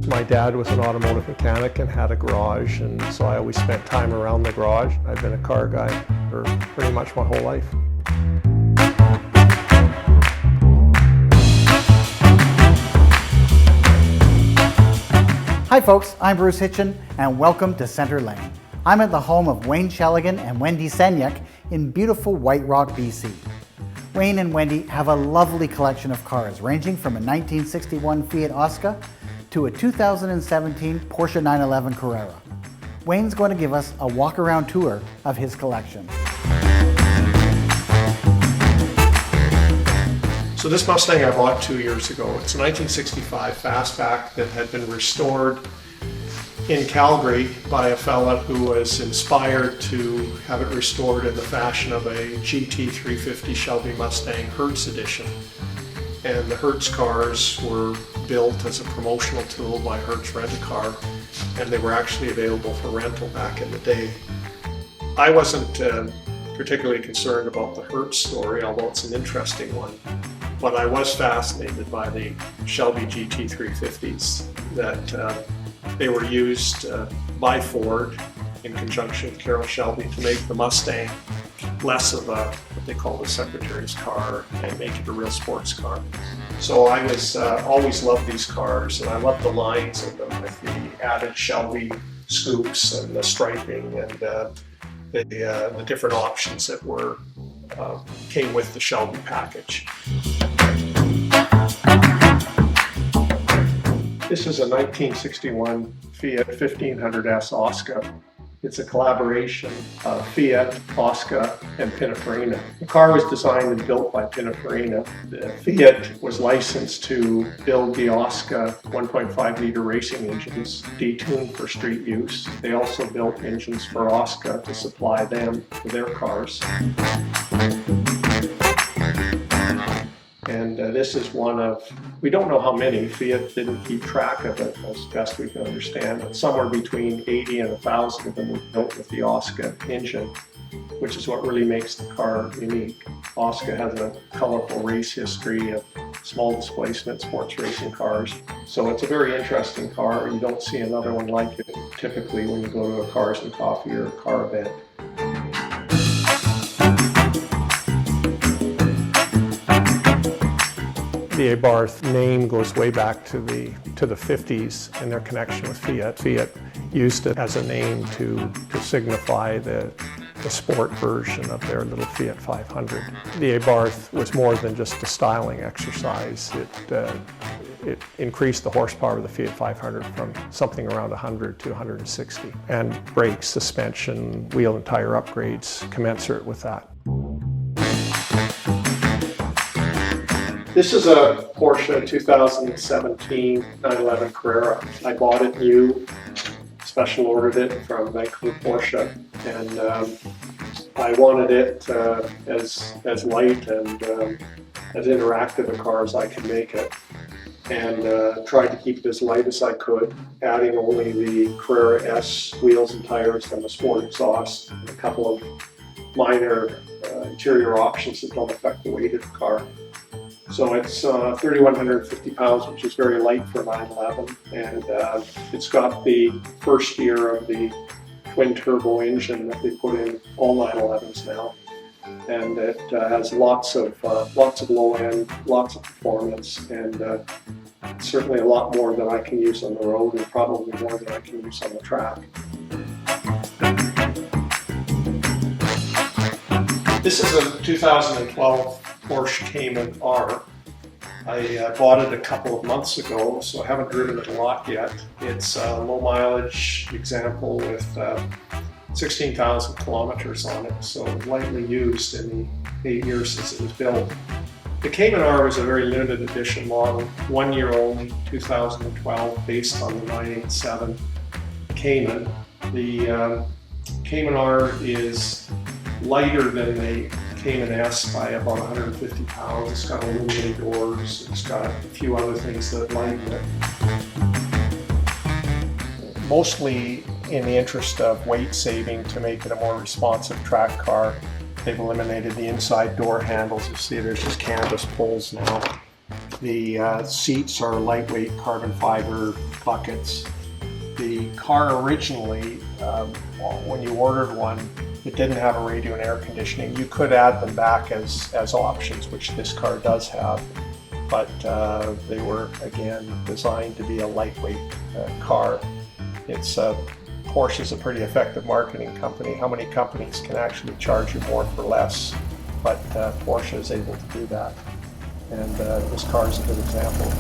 My dad was an automotive mechanic and had a garage, and so I always spent time around the garage. I've been a car guy for pretty much my whole life. Hi folks, I'm Bruce Hitchin and welcome to Center Lane. I'm at the home of Wayne Shalagan and Wendy Seniuk in beautiful White Rock, BC. Wayne and Wendy have a lovely collection of cars ranging from a 1961 Fiat Osca to a 2017 Porsche 911 Carrera. Wayne's going to give us a walk-around tour of his collection. So this Mustang I bought 2 years ago. It's a 1965 fastback that had been restored in Calgary by a fella who was inspired to have it restored in the fashion of a GT 350 Shelby Mustang Hertz Edition. And the Hertz cars were built as a promotional tool by Hertz Rent-A-Car, and they were actually available for rental back in the day. I wasn't particularly concerned about the Hertz story, although it's an interesting one. But I was fascinated by the Shelby GT 350s, that they were used by Ford in conjunction with Carroll Shelby to make the Mustang less of a, what they call the secretary's car, and make it a real sports car. So I was always loved these cars, and I loved the lines of them with the added Shelby scoops and the striping and the different options that were came with the Shelby package. This is a 1961 Fiat 1500s Osca. It's a collaboration of Fiat, Osca, and Pininfarina. The car was designed and built by Pininfarina. Fiat was licensed to build the Osca 1.5 liter racing engines, detuned for street use. They also built engines for Osca to supply them for their cars. And this is one of, we don't know how many, Fiat didn't keep track of it as best we can understand, but somewhere between 80 and 1,000 of them were built with the Osca engine, which is what really makes the car unique. Osca has a colorful race history of small displacement sports racing cars. So it's a very interesting car. You don't see another one like it typically when you go to a Cars and Coffee or a car event. The Abarth name goes way back to the 50s and their connection with Fiat. Fiat used it as a name to signify the sport version of their little Fiat 500. The Abarth was more than just a styling exercise. It increased the horsepower of the Fiat 500 from something around 100 to 160, and brakes, suspension, wheel and tire upgrades commensurate with that. This is a Porsche 2017 911 Carrera. I bought it new, special ordered it from Vancouver Porsche, and I wanted it as light and as interactive a car as I could make it, and tried to keep it as light as I could, adding only the Carrera S wheels and tires and the sport exhaust, and a couple of minor interior options that don't affect the weight of the car. So it's 3,150 pounds, which is very light for a 911, and it's got the first year of the twin turbo engine that they put in all 911s now, and it has lots of low end, lots of performance, and certainly a lot more than I can use on the road, and probably more than I can use on the track. This is a 2012 Porsche Cayman R. I bought it a couple of months ago, so I haven't driven it a lot yet. It's a low mileage example with 16,000 kilometers on it, so lightly used in the 8 years since it was built. The Cayman R is a very limited edition model, 1 year only, 2012, based on the 987 Cayman. The Cayman R is lighter than the Cayman S by about 150 pounds. It's got illuminated doors, it's got a few other things that lighten it. Mostly in the interest of weight saving to make it a more responsive track car, they've eliminated the inside door handles. You see there's just canvas pulls now. The seats are lightweight carbon fiber buckets. The car originally, when you ordered one, it didn't have a radio and air conditioning. You could add them back as options, which this car does have, but they were, again, designed to be a lightweight car. Porsche is a pretty effective marketing company. How many companies can actually charge you more for less? But Porsche is able to do that. And this car is a good example.